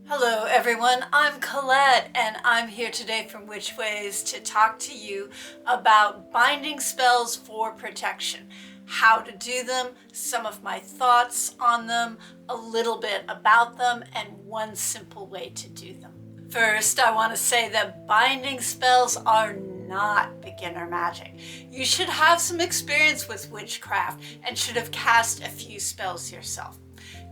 Hello everyone, I'm Colette and I'm here today from Witch Ways to talk to you about binding spells for protection, how to do them, some of my thoughts on them, a little bit about them, and one simple way to do them. First, I want to say that binding spells are not beginner magic. You should have some experience with witchcraft and should have cast a few spells yourself.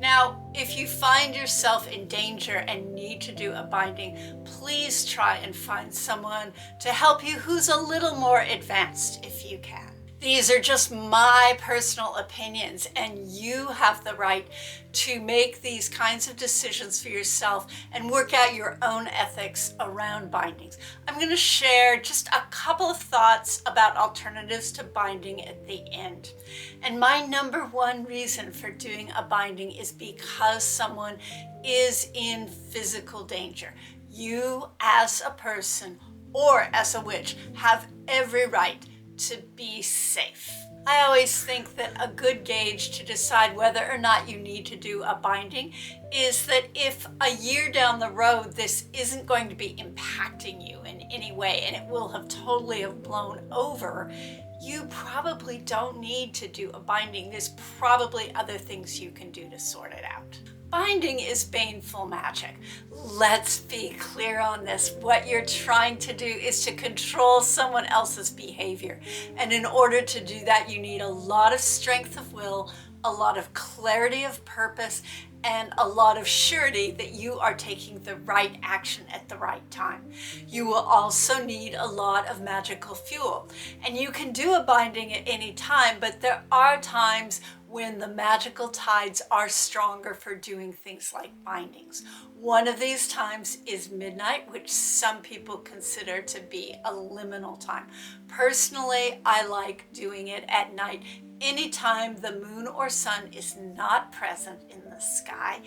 Now, if you find yourself in danger and need to do a binding, please try and find someone to help you who's a little more advanced if you can. These are just my personal opinions, and you have the right to make these kinds of decisions for yourself and work out your own ethics around bindings. I'm going to share just a couple of thoughts about alternatives to binding at the end. And my number one reason for doing a binding is because someone is in physical danger. You as a person or as a witch have every right to be safe. I always think that a good gauge to decide whether or not you need to do a binding is that if a year down the road this isn't going to be impacting you in any way and it will have totally have blown over, you probably don't need to do a binding. There's probably other things you can do to sort it out. Binding is baneful magic. Let's be clear on this. What you're trying to do is to control someone else's behavior. And in order to do that, you need a lot of strength of will, a lot of clarity of purpose, and a lot of surety that you are taking the right action at the right time. You will also need a lot of magical fuel. And you can do a binding at any time, but there are times when the magical tides are stronger for doing things like bindings. One of these times is midnight, which some people consider to be a liminal time. Personally, I like doing it at night anytime the moon or sun is not present in the sky.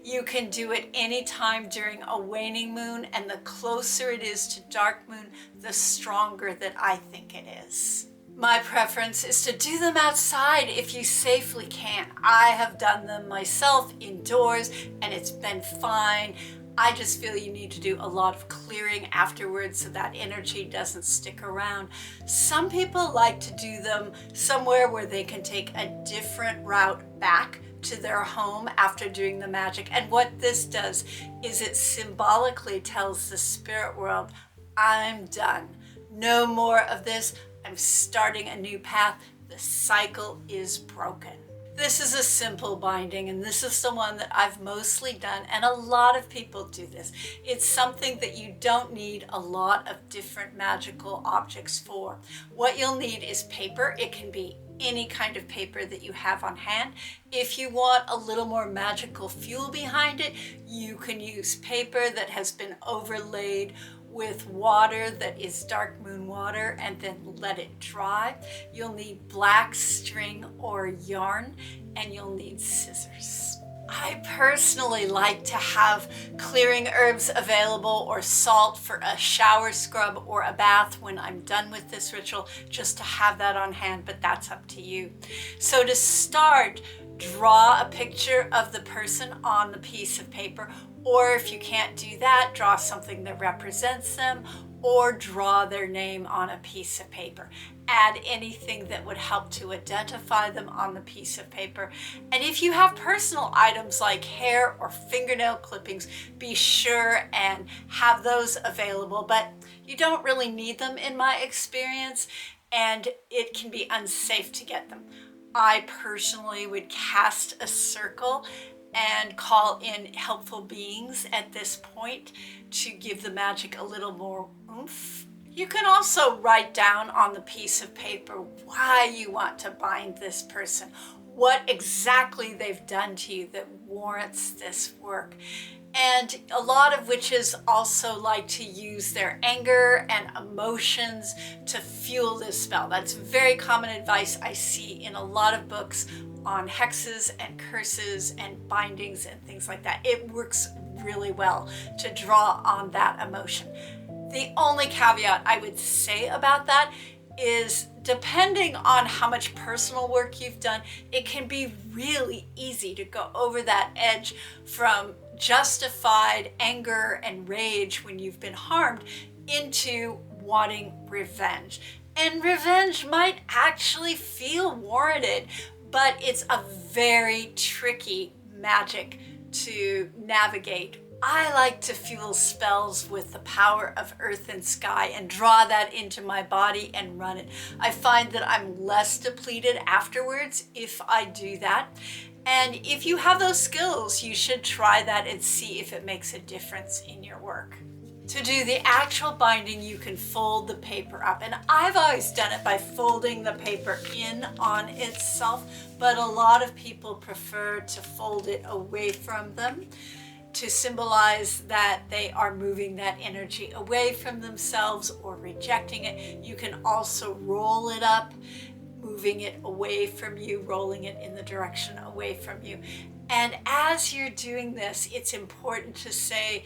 You can do it anytime during a waning moon, and the closer it is to dark moon, the stronger that I think it is. My preference is to do them outside if you safely can. I have done them myself indoors and it's been fine. I just feel you need to do a lot of clearing afterwards so that energy doesn't stick around. Some people like to do them somewhere where they can take a different route back to their home after doing the magic. And what this does is it symbolically tells the spirit world, I'm done. No more of this. I'm starting a new path. The cycle is broken. This is a simple binding, and this is the one that I've mostly done, and a lot of people do this. It's something that you don't need a lot of different magical objects for. What you'll need is paper. It can be any kind of paper that you have on hand. If you want a little more magical fuel behind it, you can use paper that has been overlaid with water that is dark moon water and then let it dry. You'll need black string or yarn, and you'll need scissors. I personally like to have clearing herbs available or salt for a shower scrub or a bath when I'm done with this ritual, just to have that on hand, but that's up to you. So to start, draw a picture of the person on the piece of paper, or if you can't do that, draw something that represents them, or draw their name on a piece of paper. Add anything that would help to identify them on the piece of paper. And if you have personal items like hair or fingernail clippings, be sure and have those available, but you don't really need them in my experience, and it can be unsafe to get them. I personally would cast a circle and call in helpful beings at this point to give the magic a little more oomph. You can also write down on the piece of paper why you want to bind this person, what exactly they've done to you that warrants this work. And a lot of witches also like to use their anger and emotions to fuel this spell. That's very common advice I see in a lot of books on hexes and curses and bindings and things like that. It works really well to draw on that emotion. The only caveat I would say about that is, depending on how much personal work you've done, it can be really easy to go over that edge from justified anger and rage when you've been harmed into wanting revenge. And revenge might actually feel warranted, but it's a very tricky magic to navigate. I like to fuel spells with the power of earth and sky and draw that into my body and run it. I find that I'm less depleted afterwards if I do that. And if you have those skills, you should try that and see if it makes a difference in your work. To do the actual binding, you can fold the paper up. And I've always done it by folding the paper in on itself, but a lot of people prefer to fold it away from them to symbolize that they are moving that energy away from themselves or rejecting it. You can also roll it up, moving it away from you, rolling it in the direction away from you. And as you're doing this, it's important to say,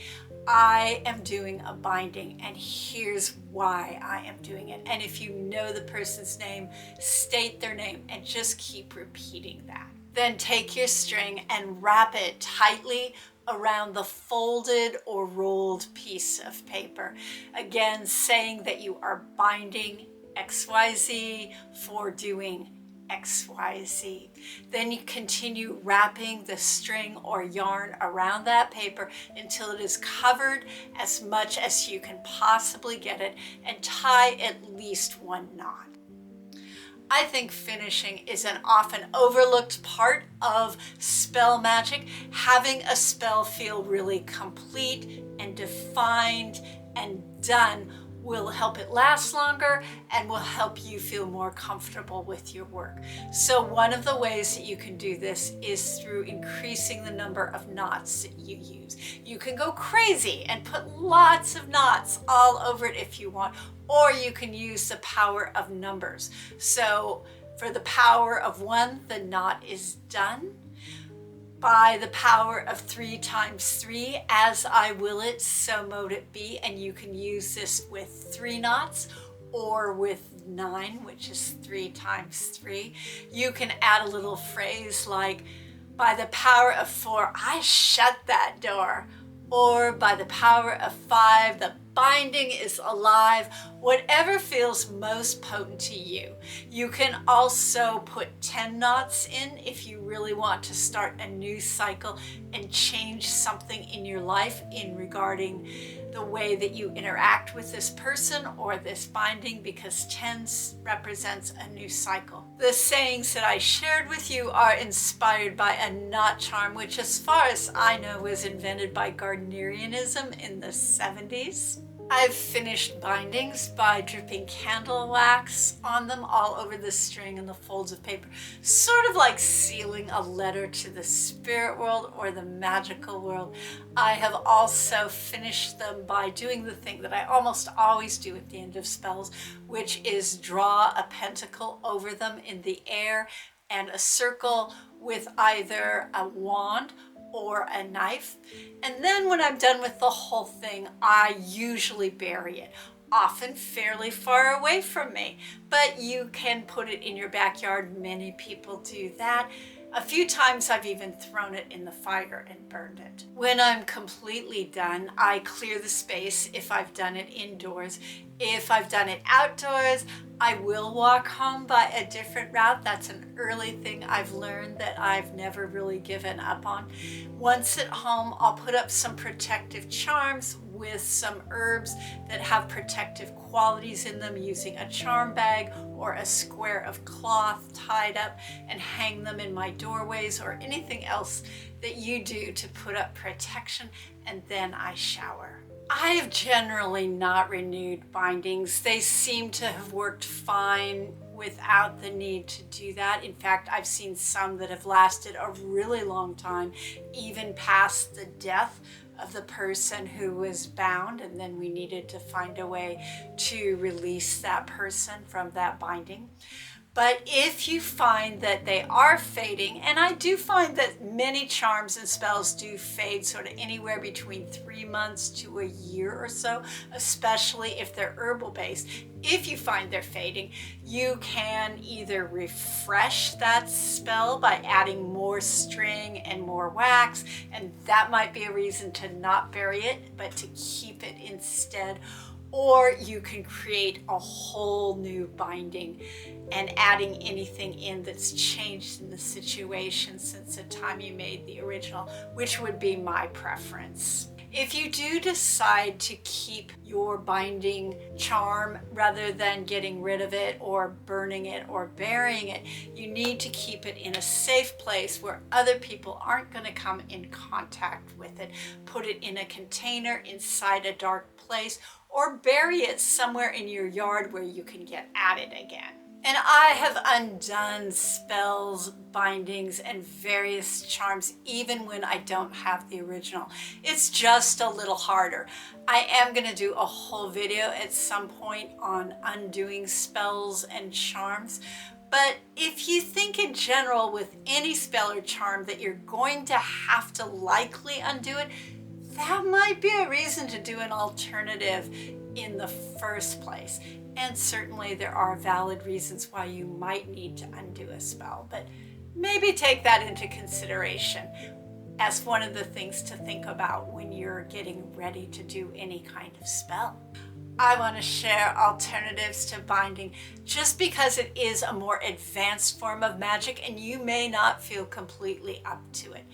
I am doing a binding and here's why I am doing it. And if you know the person's name, state their name and just keep repeating that. Then take your string and wrap it tightly around the folded or rolled piece of paper. Again, saying that you are binding XYZ for doing XYZ. Then you continue wrapping the string or yarn around that paper until it is covered as much as you can possibly get it, and tie at least one knot. I think finishing is an often overlooked part of spell magic. Having a spell feel really complete and defined and done will help it last longer and will help you feel more comfortable with your work. So one of the ways that you can do this is through increasing the number of knots that you use. You can go crazy and put lots of knots all over it if you want, or you can use the power of numbers. So for the power of 1, the knot is done. By the power of 3 times 3, as I will it, so mote it be. And you can use this with 3 knots or with 9, which is 3 times 3. You can add a little phrase like, by the power of 4, I shut that door. Or by the power of 5, the binding is alive. Whatever feels most potent to you. You can also put 10 knots in if you really want to start a new cycle and change something in your life in regarding the way that you interact with this person or this binding, because 10 represents a new cycle. The sayings that I shared with you are inspired by a knot charm, which as far as I know was invented by Gardnerianism in the 70s. I've finished bindings by dripping candle wax on them all over the string and the folds of paper, sort of like sealing a letter to the spirit world or the magical world. I have also finished them by doing the thing that I almost always do at the end of spells, which is draw a pentacle over them in the air and a circle with either a wand or a knife. And then when I'm done with the whole thing, I usually bury it, often fairly far away from me, but you can put it in your backyard. Many people do that. A few times I've even thrown it in the fire and burned it. When I'm completely done, I clear the space if I've done it indoors. If I've done it outdoors, I will walk home by a different route. That's an early thing I've learned that I've never really given up on. Once at home, I'll put up some protective charms with some herbs that have protective qualities in them, using a charm bag or a square of cloth tied up, and hang them in my doorways or anything else that you do to put up protection, and then I shower. I have generally not renewed bindings. They seem to have worked fine without the need to do that. In fact, I've seen some that have lasted a really long time, even past the death of the person who was bound, and then we needed to find a way to release that person from that binding. But if you find that they are fading, and I do find that many charms and spells do fade sort of anywhere between 3 months to a year or so, especially if they're herbal based. If you find they're fading, you can either refresh that spell by adding more string and more wax, and that might be a reason to not bury it, but to keep it instead. Or you can create a whole new binding and adding anything in that's changed in the situation since the time you made the original, which would be my preference. If you do decide to keep your binding charm rather than getting rid of it or burning it or burying it, you need to keep it in a safe place where other people aren't going to come in contact with it. Put it in a container inside a dark place, or bury it somewhere in your yard where you can get at it again. And I have undone spells, bindings, and various charms even when I don't have the original. It's just a little harder. I am going to do a whole video at some point on undoing spells and charms. But if you think in general with any spell or charm that you're going to have to likely undo it, that might be a reason to do an alternative in the first place. And certainly there are valid reasons why you might need to undo a spell, but maybe take that into consideration as one of the things to think about when you're getting ready to do any kind of spell. I want to share alternatives to binding just because it is a more advanced form of magic and you may not feel completely up to it.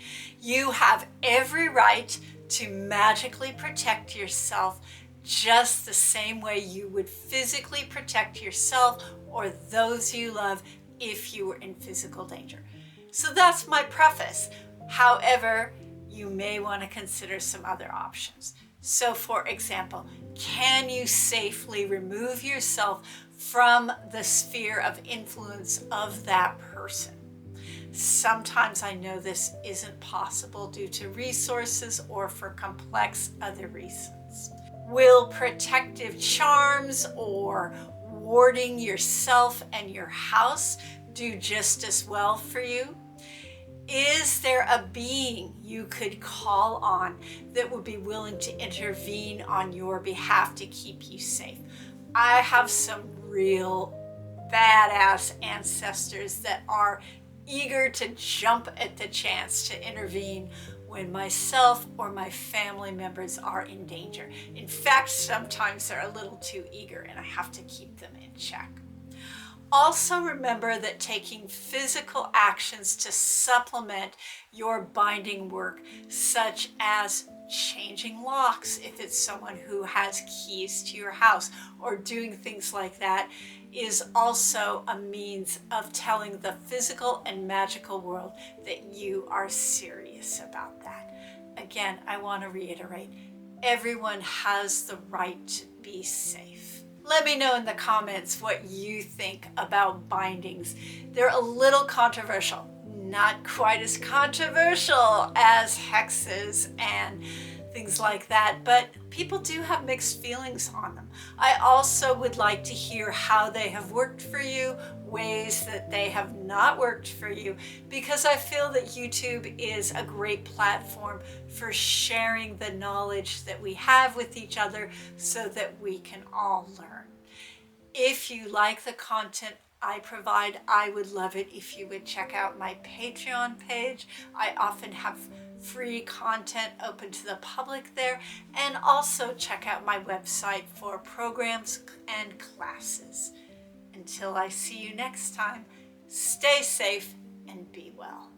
You have every right to magically protect yourself just the same way you would physically protect yourself or those you love if you were in physical danger. So that's my preface. However, you may want to consider some other options. So for example, can you safely remove yourself from the sphere of influence of that person? Sometimes I know this isn't possible due to resources or for complex other reasons. Will protective charms or warding yourself and your house do just as well for you? Is there a being you could call on that would be willing to intervene on your behalf to keep you safe? I have some real badass ancestors that are eager to jump at the chance to intervene when myself or my family members are in danger. In fact, sometimes they're a little too eager and I have to keep them in check. Also remember that taking physical actions to supplement your binding work, such as changing locks if it's someone who has keys to your house, or doing things like that, is also a means of telling the physical and magical world that you are serious about that. Again, I want to reiterate, everyone has the right to be safe. Let me know in the comments what you think about bindings. They're a little controversial, not quite as controversial as hexes and things like that, but people do have mixed feelings on them. I also would like to hear how they have worked for you, ways that they have not worked for you, because I feel that YouTube is a great platform for sharing the knowledge that we have with each other so that we can all learn. If you like the content I provide, I would love it if you would check out my Patreon page. I often have free content open to the public there, and also check out my website for programs and classes. Until I see you next time, stay safe and be well.